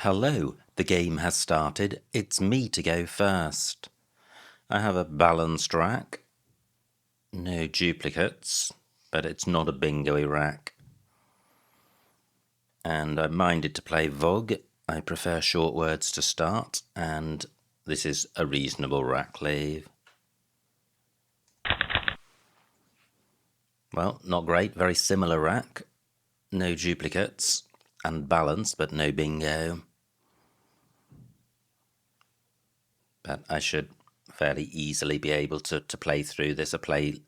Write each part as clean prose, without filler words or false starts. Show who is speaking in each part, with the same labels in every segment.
Speaker 1: Hello, the game has started. It's me to go first. I have a balanced rack. No duplicates, but it's not a bingo-y rack. And I'm minded to play Vogue. I prefer short words to start, and this is a reasonable rack leave. Well, not great, very similar rack. No duplicates, and balanced, but no bingo. But I should fairly easily be able to play through this. A play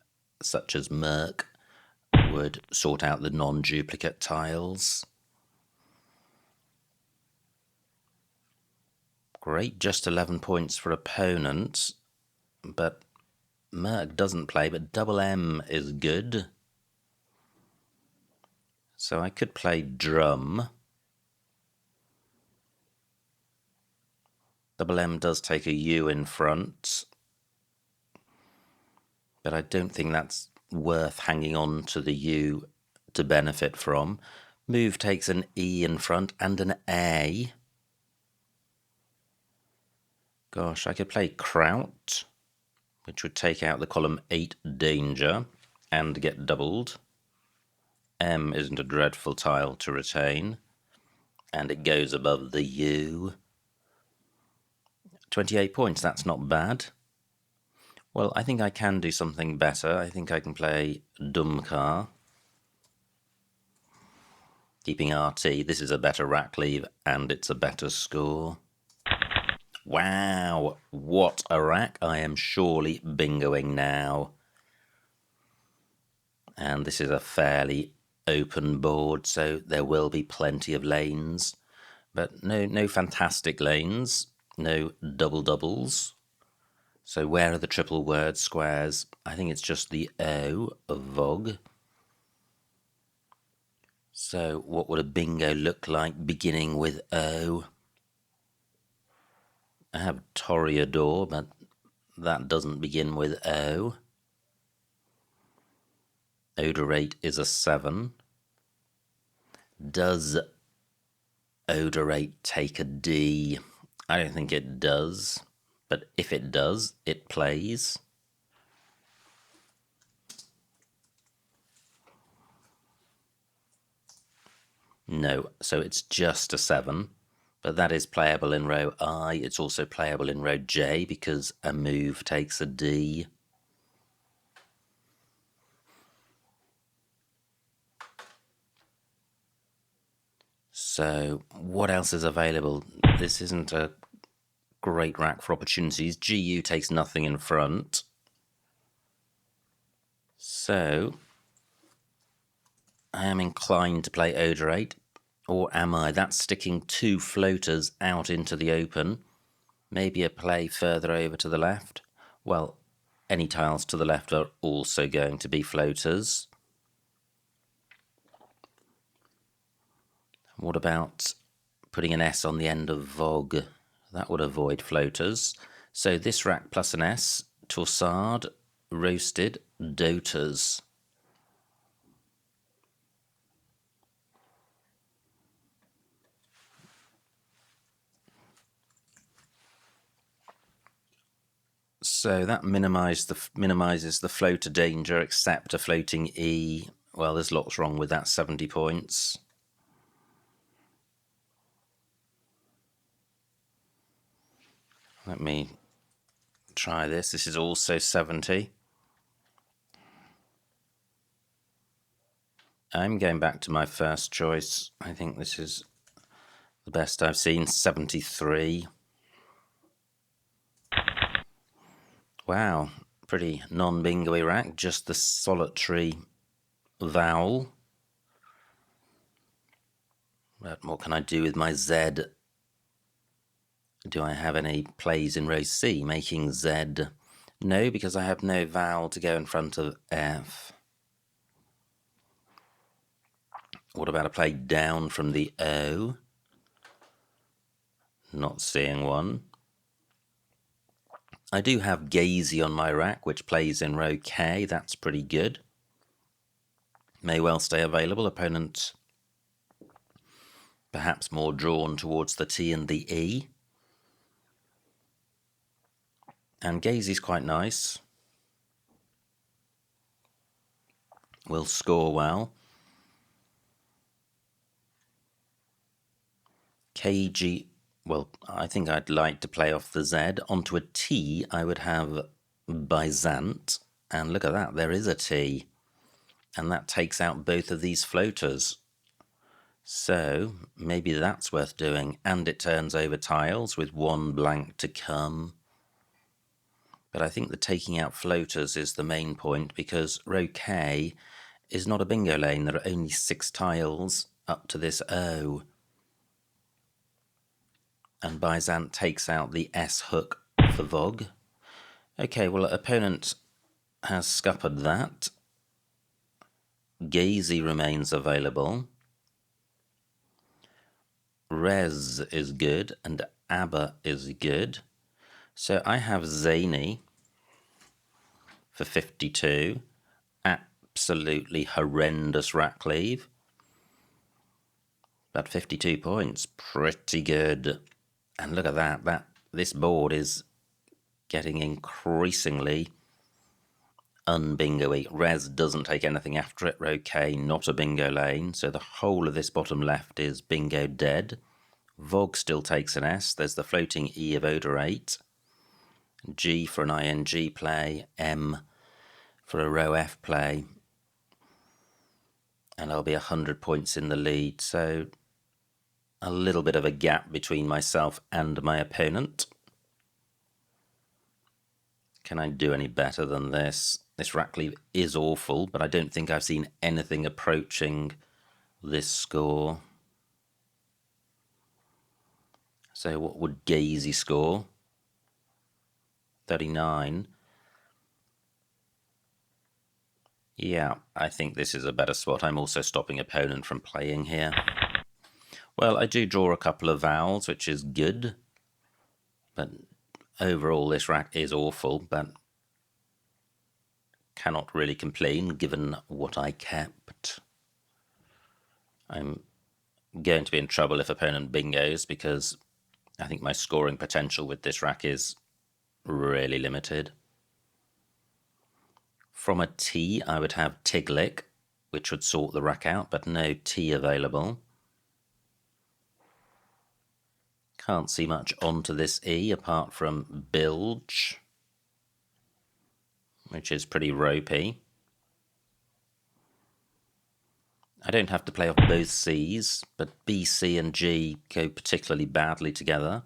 Speaker 1: such as Merc would sort out the non-duplicate tiles. Great, just 11 points for opponent, but Merc doesn't play, but double M is good. So I could play drum. Double M does take a U in front, but I don't think that's worth hanging on to the U to benefit from. Move takes an E in front and an A. Gosh, I could play Kraut, which would take out the column 8 danger and get doubled. M isn't a dreadful tile to retain, and it goes above the U. 28 points, that's not bad. Well, I think I can do something better. I think I can play Dumkar. Keeping RT, this is a better rack leave, and it's a better score. Wow, what a rack. I am surely bingoing now. And this is a fairly open board, so there will be plenty of lanes. But no fantastic lanes, no double-doubles. So where are the triple word squares? I think it's just the O of Vogue. So what would a bingo look like beginning with O? I have Toreador, but that doesn't begin with O. Odorate is a 7. Does Odorate take a D? I don't think it does, but if it does, it plays. No, so it's just a 7. But that is playable in row I. It's also playable in row J because a move takes a D. So what else is available? This isn't a great rack for opportunities. GU takes nothing in front. So I am inclined to play Odorate. Or am I? That's sticking 2 floaters out into the open. Maybe a play further over to the left. Well, any tiles to the left are also going to be floaters. What about putting an S on the end of Vogue? That would avoid floaters. So this rack plus an S, Torsade, Roasted, Doters. So that minimises the floater danger, except a floating E. Well, there's lots wrong with that, 70 points. Let me try this. This is also 70. I'm going back to my first choice. I think this is the best I've seen, 73. Wow, pretty non-bingo-y rack, just the solitary vowel. But what can I do with my Z? Do I have any plays in row C making Z? No, because I have no vowel to go in front of F. What about a play down from the O? Not seeing one. I do have Gazy on my rack, which plays in row K. That's pretty good. May well stay available. Opponent perhaps more drawn towards the T and the E. And Gazy's quite nice. Will score well. KG, well, I think I'd like to play off the Z. Onto a T, I would have Byzant. And look at that, there is a T. And that takes out both of these floaters. So maybe that's worth doing. And it turns over tiles with one blank to come. But I think the taking out floaters is the main point, because row K is not a bingo lane. There are only 6 tiles up to this O. And Byzant takes out the S hook for Vog. Okay, well, opponent has scuppered that. Gazy remains available. Rez is good and ABBA is good. So I have Zany for 52. Absolutely horrendous rack leave. But 52 points, pretty good. And look at that. This board is getting increasingly unbingo-y. Rez doesn't take anything after it. Row K, not a bingo lane. So the whole of this bottom left is bingo dead. Vog still takes an S. There's the floating E of Oder 8. G for an ING play. M for a row F play. And I'll be 100 points in the lead. So a little bit of a gap between myself and my opponent. Can I do any better than this? This rack leave is awful, but I don't think I've seen anything approaching this score. So what would Gazy score? 39. Yeah, I think this is a better spot. I'm also stopping opponent from playing here. Well, I do draw a couple of vowels, which is good. But overall, this rack is awful, but cannot really complain given what I kept. I'm going to be in trouble if opponent bingos, because I think my scoring potential with this rack is really limited. From a T, I would have Tiglik, which would sort the rack out, but no T available. Can't see much onto this E apart from Bilge, which is pretty ropey. I don't have to play off both C's, but B, C and G go particularly badly together.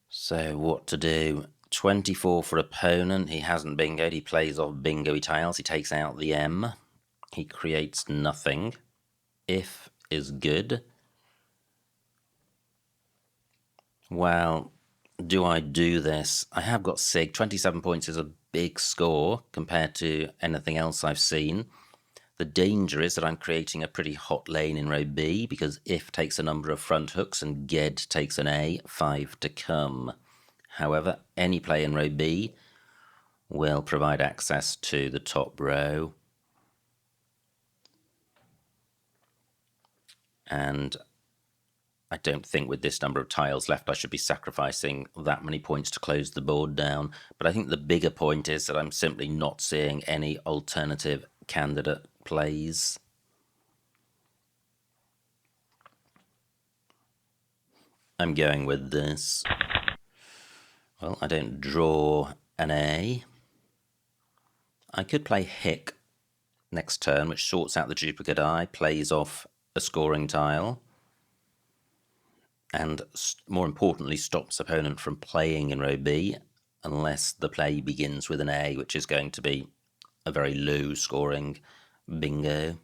Speaker 1: So what to do? 24 for opponent. He hasn't bingoed. He plays off bingo-y tiles. He takes out the M. He creates nothing. If is good. Well, do I do this? I have got Sig. 27 points is a big score compared to anything else I've seen. The danger is that I'm creating a pretty hot lane in row B, because if takes a number of front hooks and Ged takes an A, 5 to come. However, any play in row B will provide access to the top row. And I don't think with this number of tiles left I should be sacrificing that many points to close the board down. But I think the bigger point is that I'm simply not seeing any alternative candidate plays. I'm going with this. Well, I don't draw an A. I could play Hick next turn, which sorts out the duplicate eye, plays off a scoring tile, and more importantly stops opponent from playing in row B unless the play begins with an A, which is going to be a very low scoring bingo.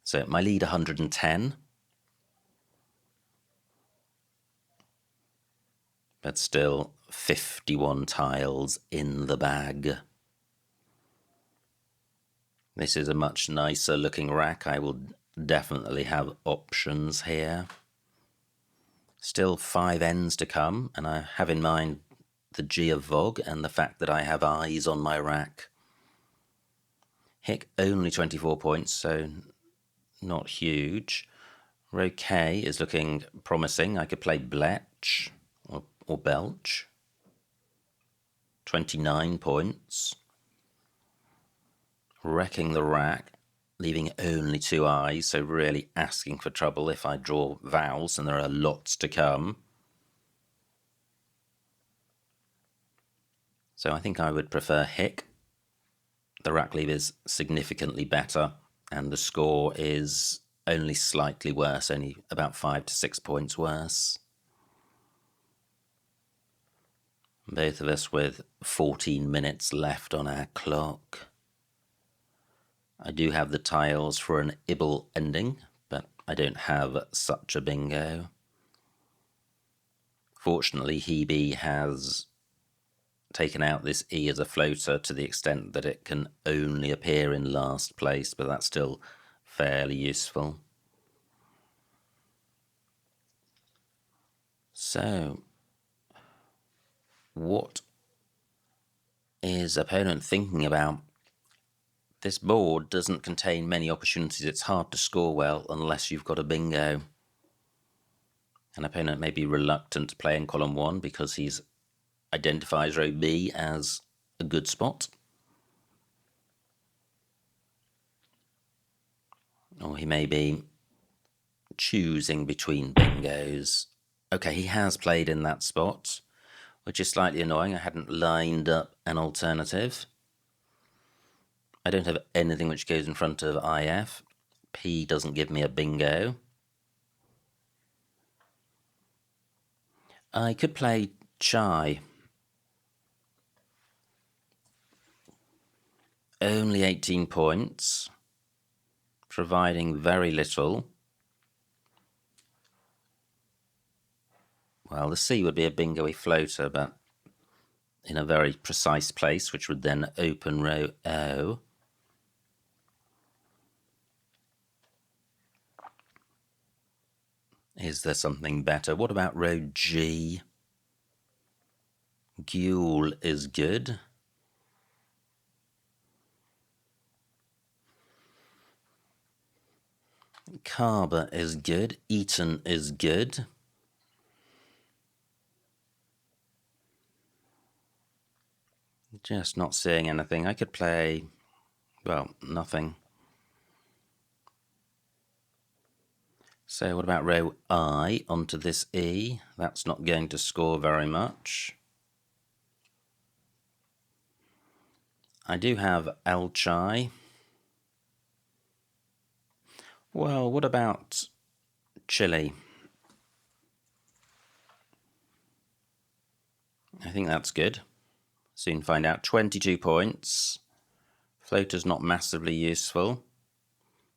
Speaker 1: So my lead 110, but still 51 tiles in the bag. This is a much nicer looking rack. I will definitely have options here. Still 5 ends to come, and I have in mind the G of Vog and the fact that I have eyes on my rack. Hick only 24 points, so not huge. Row K is looking promising. I could play Bletch or Belch. 29 points. Wrecking the rack, leaving only 2 eyes, so really asking for trouble if I draw vowels, and there are lots to come. So I think I would prefer Hick. The rack leave is significantly better, and the score is only slightly worse, only about 5 to 6 points worse. Both of us with 14 minutes left on our clock. I do have the tiles for an Ibble ending, but I don't have such a bingo. Fortunately, Hebe has taken out this E as a floater to the extent that it can only appear in last place, but that's still fairly useful. So, what is opponent thinking about? This board doesn't contain many opportunities. It's hard to score well unless you've got a bingo. An opponent may be reluctant to play in column 1 because he identifies row B as a good spot. Or he may be choosing between bingos. Okay, he has played in that spot, which is slightly annoying. I hadn't lined up an alternative. I don't have anything which goes in front of IF. P doesn't give me a bingo. I could play Chai. Only 18 points, providing very little. Well, the C would be a bingo-y floater, but in a very precise place, which would then open row O. Is there something better? What about row G? Ghoul is good. Carber is good. Eaton is good. Just not seeing anything. I could play, well, nothing. So what about row I onto this E? That's not going to score very much. I do have Elchai. Well, what about Chile? I think that's good. Soon find out. 22 points. Floater's not massively useful.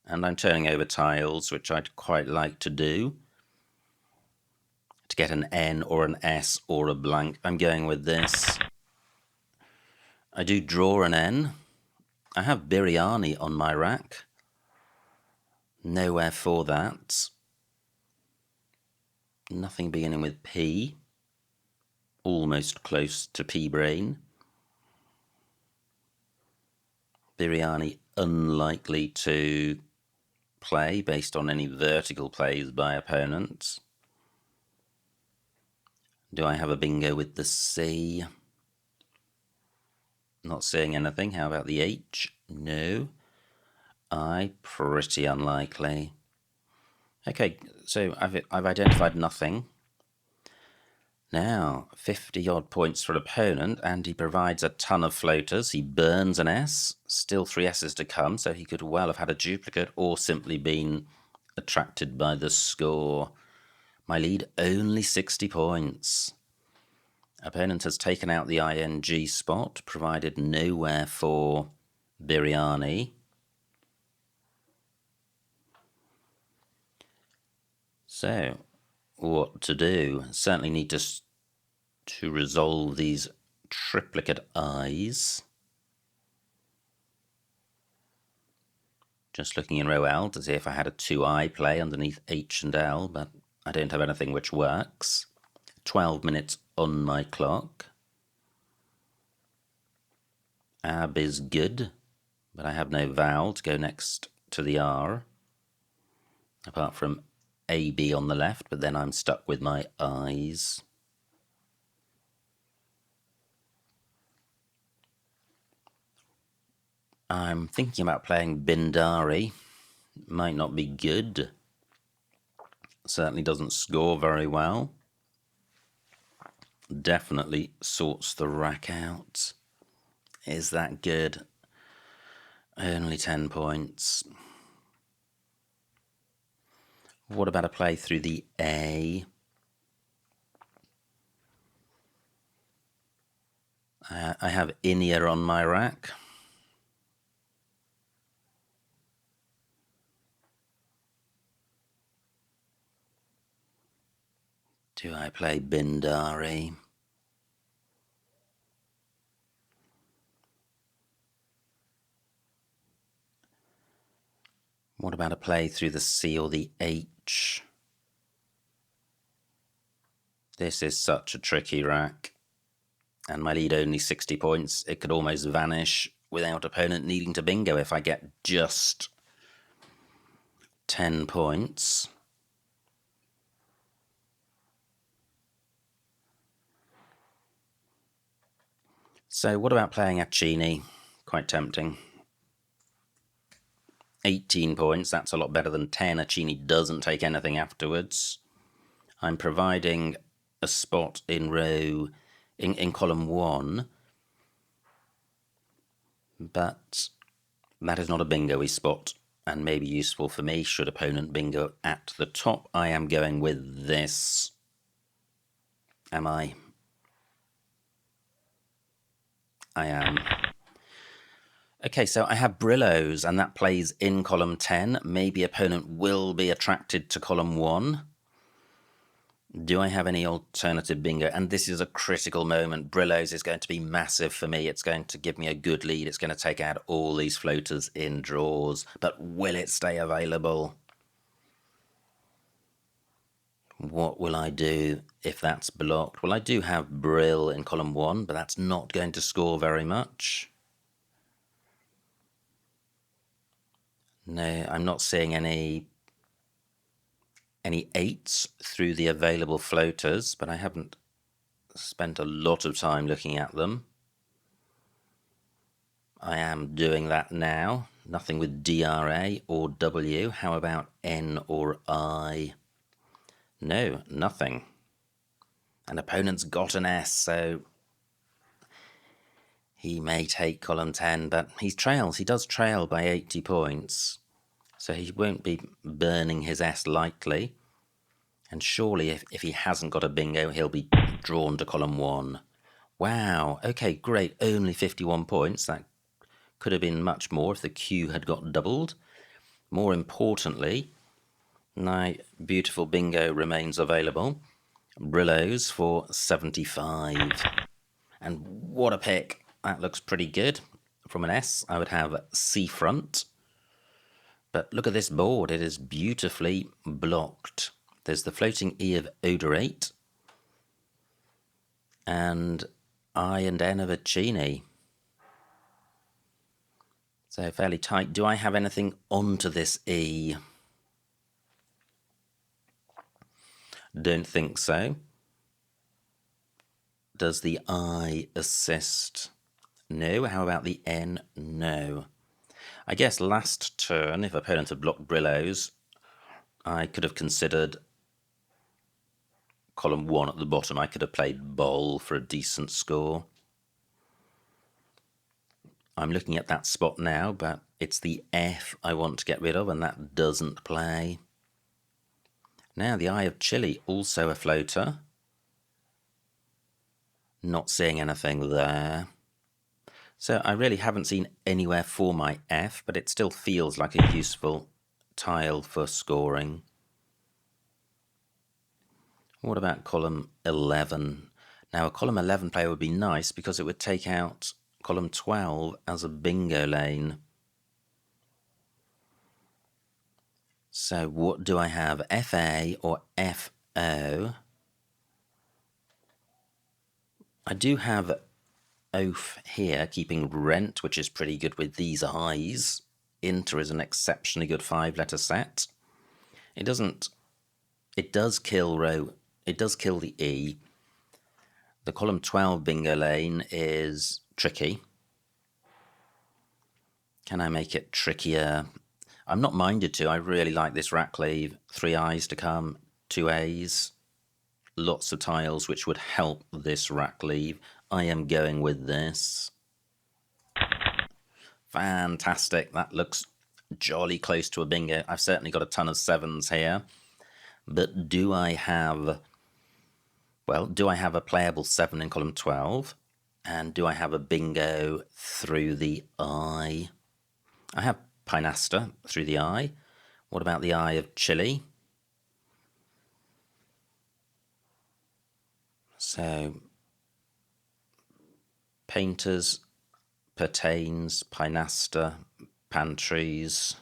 Speaker 1: And I'm turning over tiles, which I'd quite like to do. To get an N or an S or a blank, I'm going with this. I do draw an N. I have biryani on my rack. Nowhere for that. Nothing beginning with P. Almost close to P-brain. Biryani unlikely to play based on any vertical plays by opponents. Do I have a bingo with the C? Not seeing anything. How about the H? No. I? Pretty unlikely. Okay, so I've identified nothing. Now, 50-odd points for opponent, and he provides a ton of floaters. He burns an S, still 3 S's to come, so he could well have had a duplicate or simply been attracted by the score. My lead, only 60 points. Opponent has taken out the ING spot, provided nowhere for biryani. So, what to do? Certainly need to resolve these triplicate I's. Just looking in row L to see if I had a 2I play underneath H and L, but I don't have anything which works. 12 minutes on my clock. Ab is good. but I have no vowel to go next to the R, apart from AB on the left, but then I'm stuck with my I's. I'm thinking about playing Bindari. Might not be good. Certainly doesn't score very well. Definitely sorts the rack out. Is that good? Only 10 points. What about a play through the A? I have Inia on my rack. Do I play Bindari? What about a play through the C or the H? This is such a tricky rack. And my lead only 60 points. It could almost vanish without opponent needing to bingo if I get just 10 points. So what about playing Accini? Quite tempting. 18 points, that's a lot better than 10. Accini doesn't take anything afterwards. I'm providing a spot in column 1, but that is not a bingo-y spot and may be useful for me should opponent bingo at the top. I am going with this. Am I? I am. Okay, so I have Brillows, and that plays in column 10. Maybe opponent will be attracted to column 1. Do I have any alternative bingo? And this is a critical moment. Brillows is going to be massive for me. It's going to give me a good lead. It's going to take out all these floaters in draws. But will it stay available? What will I do if that's blocked? Well, I do have Brill in column 1, but that's not going to score very much. No, I'm not seeing any 8s through the available floaters, but I haven't spent a lot of time looking at them. I am doing that now. Nothing with DRA or W. How about N or I? No, nothing. An opponent's got an S, so he may take column 10, but he trails. He does trail by 80 points, so he won't be burning his S lightly. And surely if he hasn't got a bingo, he'll be drawn to column 1. Wow, okay, great, only 51 points. That could have been much more if the Q had got doubled. More importantly, my beautiful bingo remains available. Brillows for 75. And what a pick. That looks pretty good. From an S, I would have C front. But look at this board. It is beautifully blocked. There's the floating E of Odorate. And I and N of Accini. So fairly tight. Do I have anything onto this E? Don't think so. Does the I assist? No. How about the N? No. I guess last turn, if opponent had blocked Brillows, I could have considered column 1 at the bottom. I could have played Bowl for a decent score. I'm looking at that spot now, but it's the F I want to get rid of, and that doesn't play. Now the Eye of Chile, also a floater. Not seeing anything there. So I really haven't seen anywhere for my F, but it still feels like a useful tile for scoring. What about column 11? Now a column 11 player would be nice because it would take out column 12 as a bingo lane. So what do I have, FA or FO? I do have oaf here, keeping rent, which is pretty good with these eyes. Inter is an exceptionally good 5-letter set. It does kill the E. The column 12 bingo lane is tricky. Can I make it trickier? I'm not minded to. I really like this rack cleave. 3 I's to come, 2 A's. Lots of tiles which would help this rack leave. I am going with this. Fantastic. That looks jolly close to a bingo. I've certainly got a ton of 7s here. But do I have a playable 7 in column 12? And do I have a bingo through the eye? I have Pinasta through the eye. What about the eye of Chile? So, painters, pertains, Pinasta, pantries,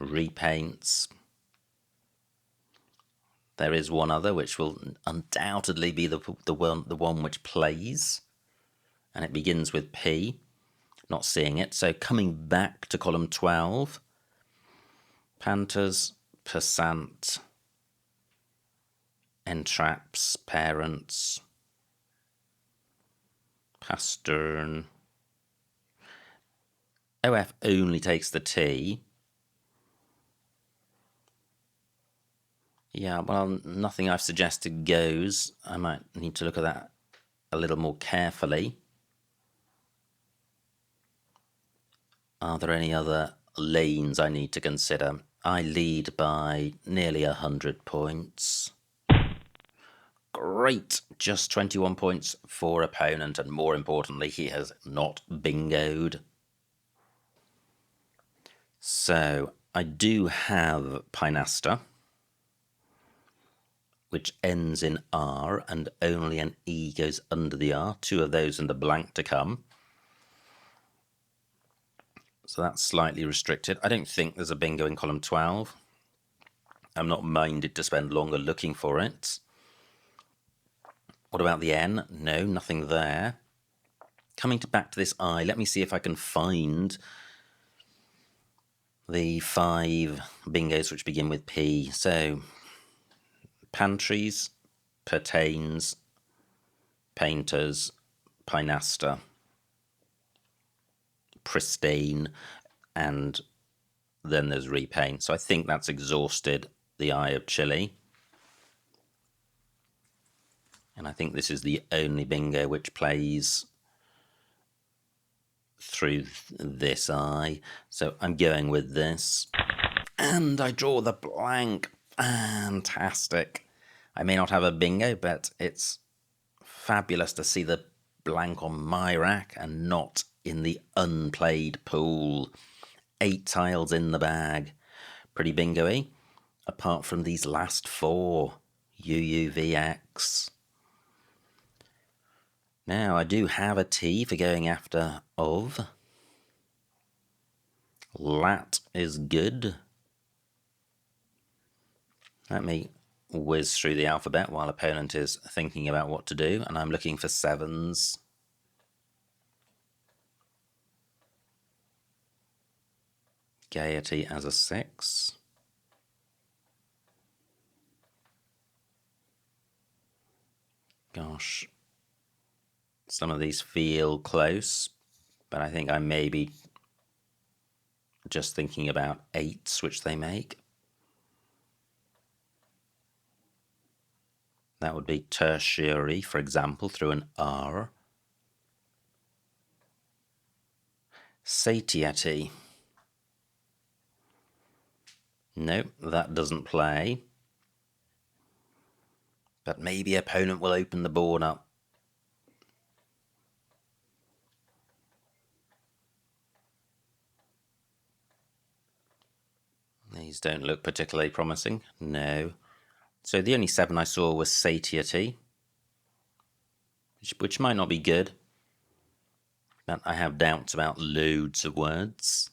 Speaker 1: repaints. There is one other which will undoubtedly be the one which plays, and it begins with P. Not seeing it. So coming back to column 12, Panthers, Passant, Entraps, Parents, Pastern. OF only takes the T. Yeah, well, nothing I've suggested goes. I might need to look at that a little more carefully. Are there any other lanes I need to consider? I lead by nearly 100 points. Great! Just 21 points for opponent, and more importantly, he has not bingoed. So, I do have Pinasta, which ends in R, and only an E goes under the R. 2 of those and a blank to come. So that's slightly restricted. I don't think there's a bingo in column 12. I'm not minded to spend longer looking for it. What about the N? No, nothing there. Coming back to this I, let me see if I can find the 5 bingos which begin with P. So, pantries, pertains, painters, Pinasta, pristine, and then there's repaint. So I think that's exhausted the eye of Chile. And I think this is the only bingo which plays through this eye. So I'm going with this. And I draw the blank. Fantastic. I may not have a bingo, but it's fabulous to see the blank on my rack and not in the unplayed pool. 8 tiles in the bag. Pretty bingo-y. Apart from these last 4. UUVX. Now, I do have a T for going after of. Lat is good. Let me whiz through the alphabet while opponent is thinking about what to do, and I'm looking for 7s. Gaiety as a 6. Gosh. Some of these feel close, but I think I may be just thinking about 8s which they make. That would be tertiary, for example, through an R. Satiety. No, that doesn't play. But maybe opponent will open the board up. These don't look particularly promising. No. So the only 7 I saw was satiety, which might not be good. But I have doubts about loads of words.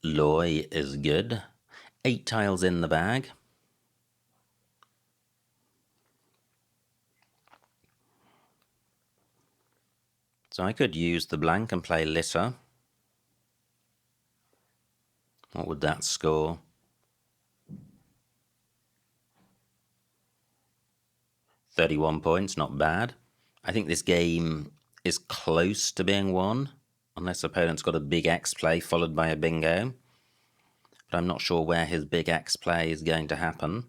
Speaker 1: Loy is good. 8 tiles in the bag. So I could use the blank and play litter. What would that score? 31 points, not bad. I think this game is close to being won, unless opponent's got a big X play followed by a bingo. But I'm not sure where his big X play is going to happen.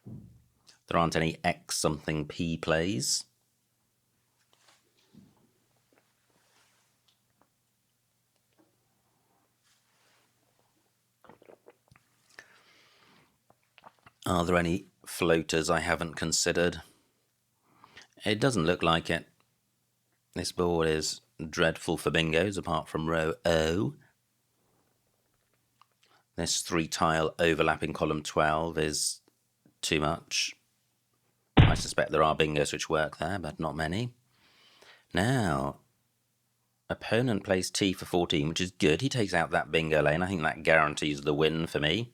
Speaker 1: There aren't any X something P plays. Are there any floaters I haven't considered? It doesn't look like it. This board is dreadful for bingos, apart from row O. This 3-tile overlapping column 12 is too much. I suspect there are bingos which work there, but not many. Now, opponent plays T for 14, which is good. He takes out that bingo lane. I think that guarantees the win for me.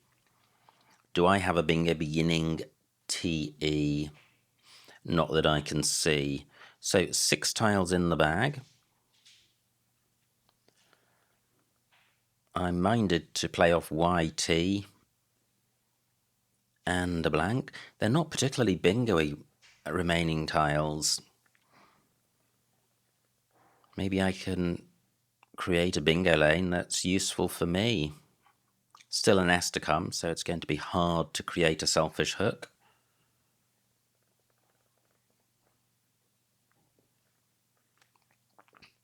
Speaker 1: Do I have a bingo beginning TE? Not that I can see. So 6 tiles in the bag. I'm minded to play off YT and a blank. They're not particularly bingo-y remaining tiles. Maybe I can create a bingo lane that's useful for me. Still an S to come, so it's going to be hard to create a selfish hook.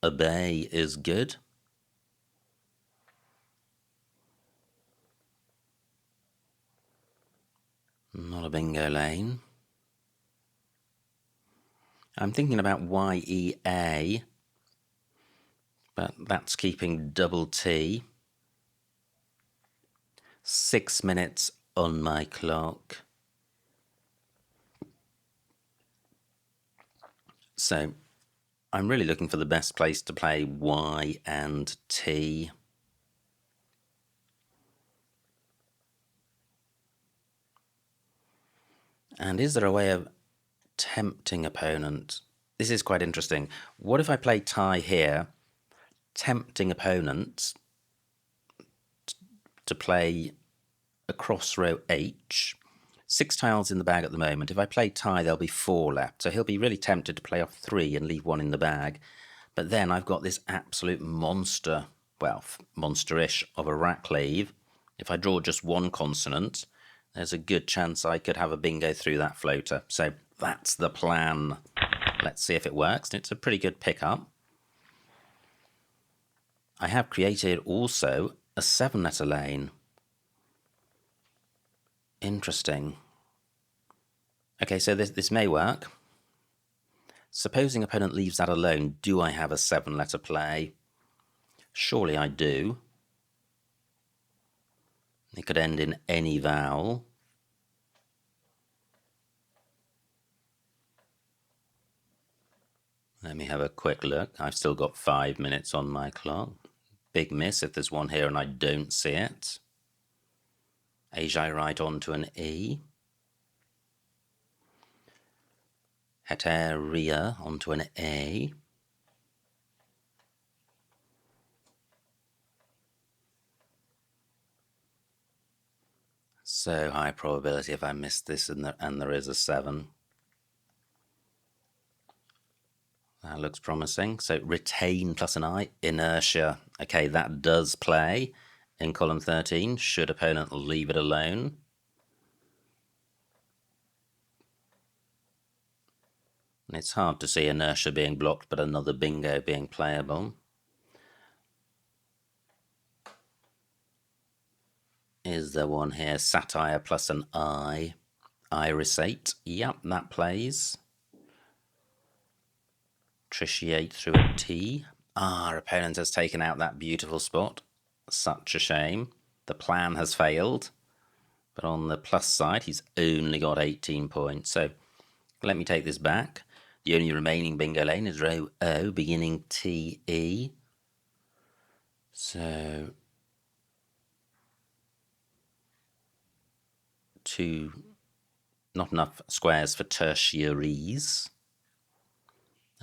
Speaker 1: A bay is good. Not a bingo lane. I'm thinking about YEA, but that's keeping double T. 6 minutes on my clock. So I'm really looking for the best place to play Y and T. And is there a way of tempting opponent? This is quite interesting. What if I play tie here, tempting opponent to play across row H? 6 tiles in the bag at the moment. If I play tie, there'll be 4 left. So he'll be really tempted to play off 3 and leave 1 in the bag. But then I've got this absolute monster, well, monsterish of a rack leave. If I draw just 1 consonant, there's a good chance I could have a bingo through that floater. So that's the plan. Let's see if it works. It's a pretty good pickup. I have created also a 7-letter lane. Interesting. Okay, so this may work. Supposing opponent leaves that alone, do I have a 7-letter play? Surely I do. It could end in any vowel. Let me have a quick look. I've still got 5 minutes on my clock. Big miss if there's one here and I don't see it. Ajay right onto an E. Heteria onto an A. So high probability if I miss this and there is a 7. That looks promising. So retain plus an I, inertia. Okay, that does play in column 13. Should opponent leave it alone? It's hard to see inertia being blocked, but another bingo being playable. Is there one here? Satire plus an I. Irisate. Yep, that plays. Tritiate through a T. Our opponent has taken out that beautiful spot. Such a shame. The plan has failed. But on the plus side, he's only got 18 points. So let me take this back. The only remaining bingo lane is row O, beginning TE. So not enough squares for tertiaries.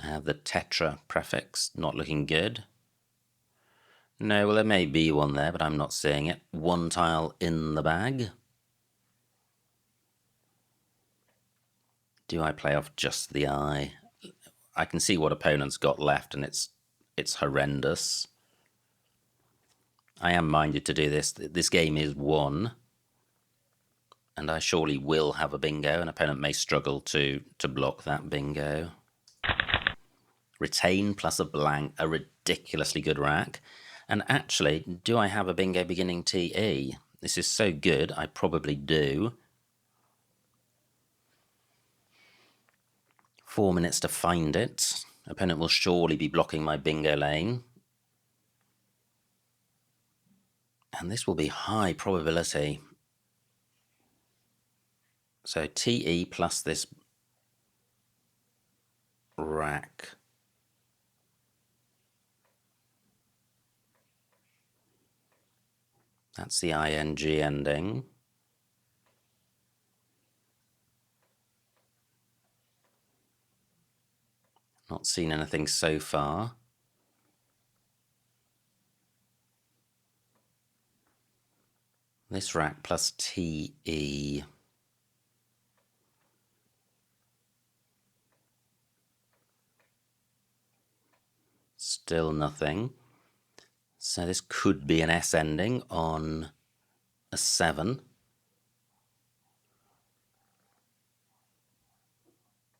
Speaker 1: have the tetra prefix, not looking good. No, well, there may be one there, but I'm not seeing it. One tile in the bag. Do I play off just the eye? I can see what opponent's got left, and it's horrendous. I am minded to do this. This game is won, and I surely will have a bingo. An opponent may struggle to block that bingo. Retain plus a blank, a ridiculously good rack. And actually, do I have a bingo beginning TE? This is so good, I probably do. 4 minutes to find it. Opponent will surely be blocking my bingo lane. And this will be high probability. So TE plus this rack. That's the ING ending. Not seen anything so far. This rack plus TE. Still nothing. So this could be an S ending on a 7.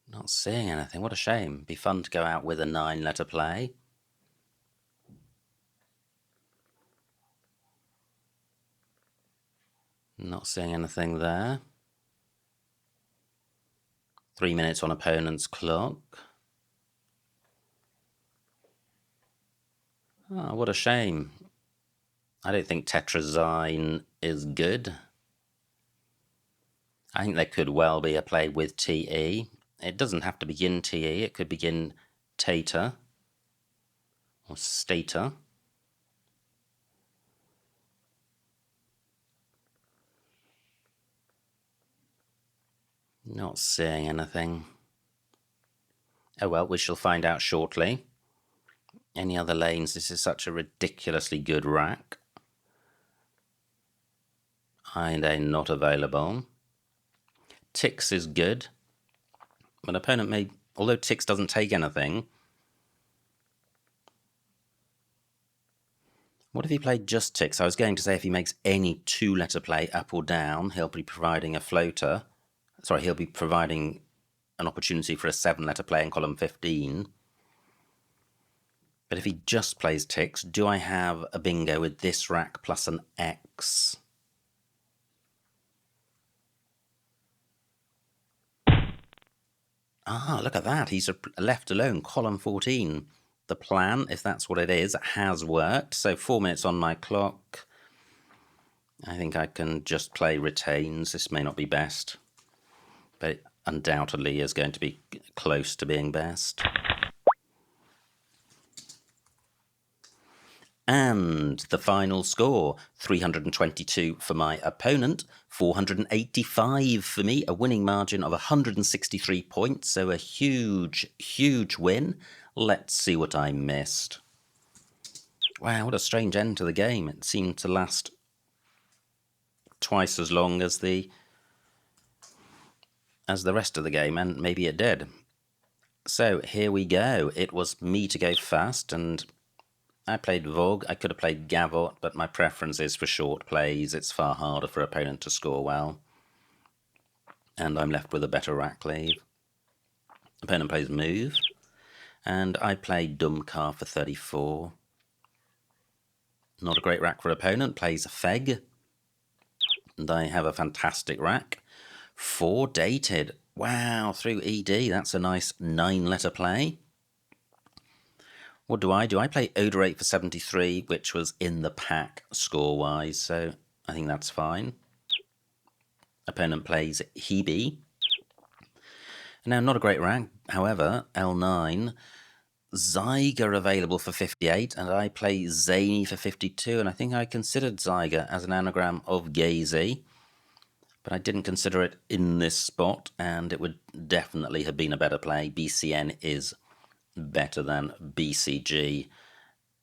Speaker 1: Not seeing anything. What a shame. Be fun to go out with a 9-letter play. Not seeing anything there. 3 minutes on opponent's clock. Oh, what a shame. I don't think Tetrazine is good. I think there could well be a play with TE. It doesn't have to begin TE. It could begin Tater or Stater. Not seeing anything. Oh well, we shall find out shortly. Any other lanes? This is such a ridiculously good rack. Hind A not available. Tix is good. But opponent may, although Tix doesn't take anything. What if he played just Tix? I was going to say if he makes any 2-letter play up or down, he'll be providing a floater. Sorry, he'll be providing an opportunity for a 7-letter play in column 15. But if he just plays Tix, do I have a bingo with this rack plus an X? Ah, look at that. He's left alone. Column 14. The plan, if that's what it is, has worked. So 4 minutes on my clock. I think I can just play retains. This may not be best, but it undoubtedly is going to be close to being best. And the final score, 322 for my opponent, 485 for me, a winning margin of 163 points, so a huge, huge win. Let's see what I missed. Wow, what a strange end to the game. It seemed to last twice as long as the rest of the game, and maybe it did. So here we go. It was me to go fast, and I played Vogue. I could have played Gavot, but my preference is for short plays. It's far harder for opponent to score well. And I'm left with a better rack leave. Opponent plays Move. And I play Dumcar for 34. Not a great rack for opponent. Plays Feg. And I have a fantastic rack. 4 dated. Wow, through ED. That's a nice 9-letter play. What do? I play Odorate for 73, which was in the pack score-wise, so I think that's fine. Opponent plays Hebe. Now, not a great rank, however, L9. Zyger available for 58, and I play Zany for 52, and I think I considered Zyger as an anagram of Gazy, but I didn't consider it in this spot, and it would definitely have been a better play. BCN is better than BCG,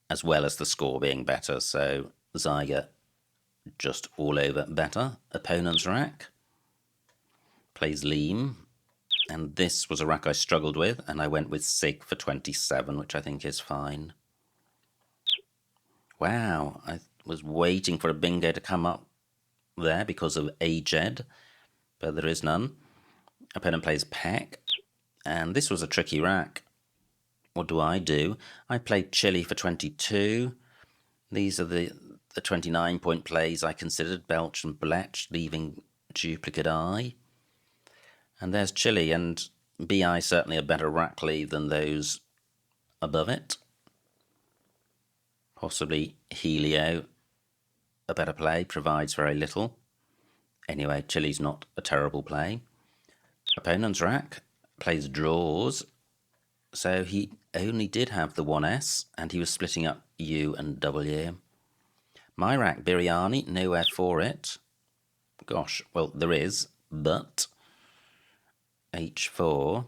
Speaker 1: as well as the score being better. So Zyger just all over better. Opponent's rack plays Leem, and this was a rack I struggled with, and I went with Sig for 27, which I think is fine. Wow, I was waiting for a bingo to come up there because of Aged, but there is none. Opponent plays Peck, and this was a tricky rack. What do? I played Chili for 22. These are the 29-point plays I considered, Belch and Bletch, leaving duplicate I. And there's Chili, and BI certainly a better rack lead than those above it. Possibly Helio, a better play, provides very little. Anyway, Chili's not a terrible play. Opponent's rack plays draws, so he only did have the 1S, and he was splitting up U and W. My rack, Biryani, nowhere for it. Gosh, well, there is, but H4,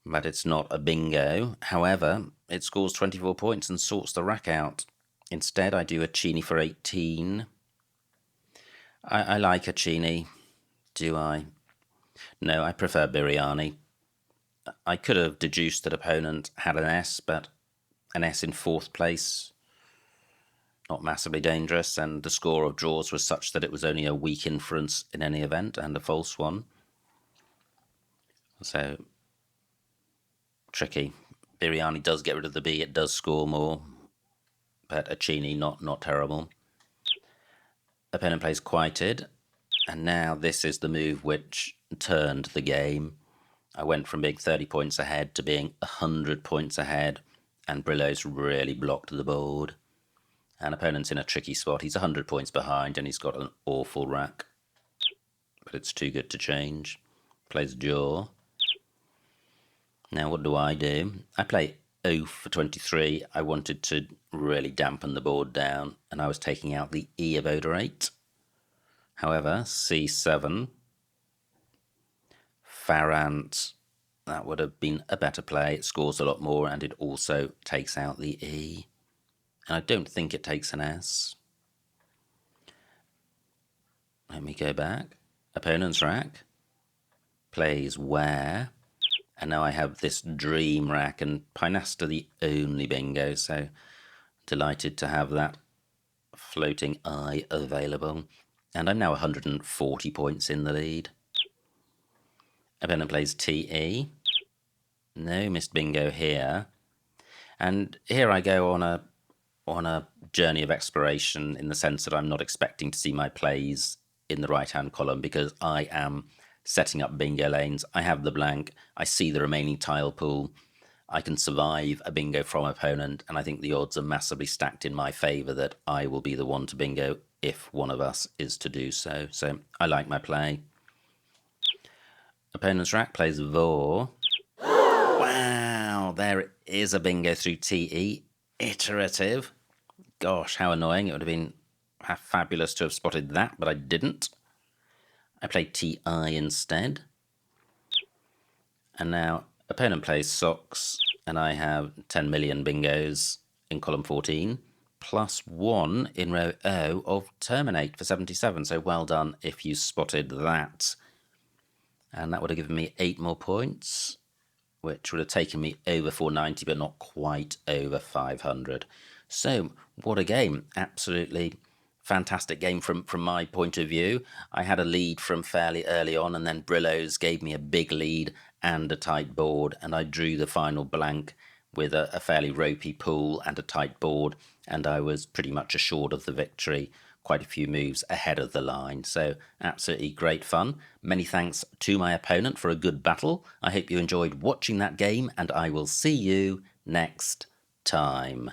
Speaker 1: but it's not a bingo. However, it scores 24 points and sorts the rack out. Instead, I do a Chini for 18. I like a Chini. Do I? No, I prefer Biryani. I could have deduced that opponent had an S, but an S in 4th place, not massively dangerous, and the score of draws was such that it was only a weak inference in any event, and a false one. So, tricky. Biryani does get rid of the B, it does score more, but a Chini, not terrible. Opponent plays Quieted, and now this is the move which turned the game. I went from being 30 points ahead to being 100 points ahead, and Brillo's really blocked the board. And opponent's in a tricky spot. He's 100 points behind, and he's got an awful rack. But it's too good to change. Plays Jaw. Now what do? I play O for 23. I wanted to really dampen the board down, and I was taking out the E of Oder 8. However, C7, Farrant, that would have been a better play. It scores a lot more, and it also takes out the E. And I don't think it takes an S. Let me go back. Opponent's rack plays Where, and now I have this dream rack, and Pinasta the only bingo, so delighted to have that floating I available. And I'm now 140 points in the lead. Opponent plays TE. No missed bingo here. And here I go on a journey of exploration, in the sense that I'm not expecting to see my plays in the right-hand column, because I am setting up bingo lanes. I have the blank. I see the remaining tile pool. I can survive a bingo from opponent, and I think the odds are massively stacked in my favour that I will be the one to bingo if one of us is to do so. So I like my play. Opponent's rack plays Vor. Wow, there is a bingo through TE. Iterative. Gosh, how annoying. It would have been fabulous to have spotted that, but I didn't. I played TI instead. And now opponent plays Socks, and I have 10 million bingos in column 14, plus 1 in row O of Terminate for 77. So well done if you spotted that. And that would have given me 8 more points, which would have taken me over 490, but not quite over 500. So, what a game. Absolutely fantastic game from my point of view. I had a lead from fairly early on, and then Brillo's gave me a big lead and a tight board, and I drew the final blank with a fairly ropey pool and a tight board, and I was pretty much assured of the victory, quite a few moves ahead of the line. So absolutely great fun. Many thanks to my opponent for a good battle. I hope you enjoyed watching that game, and I will see you next time.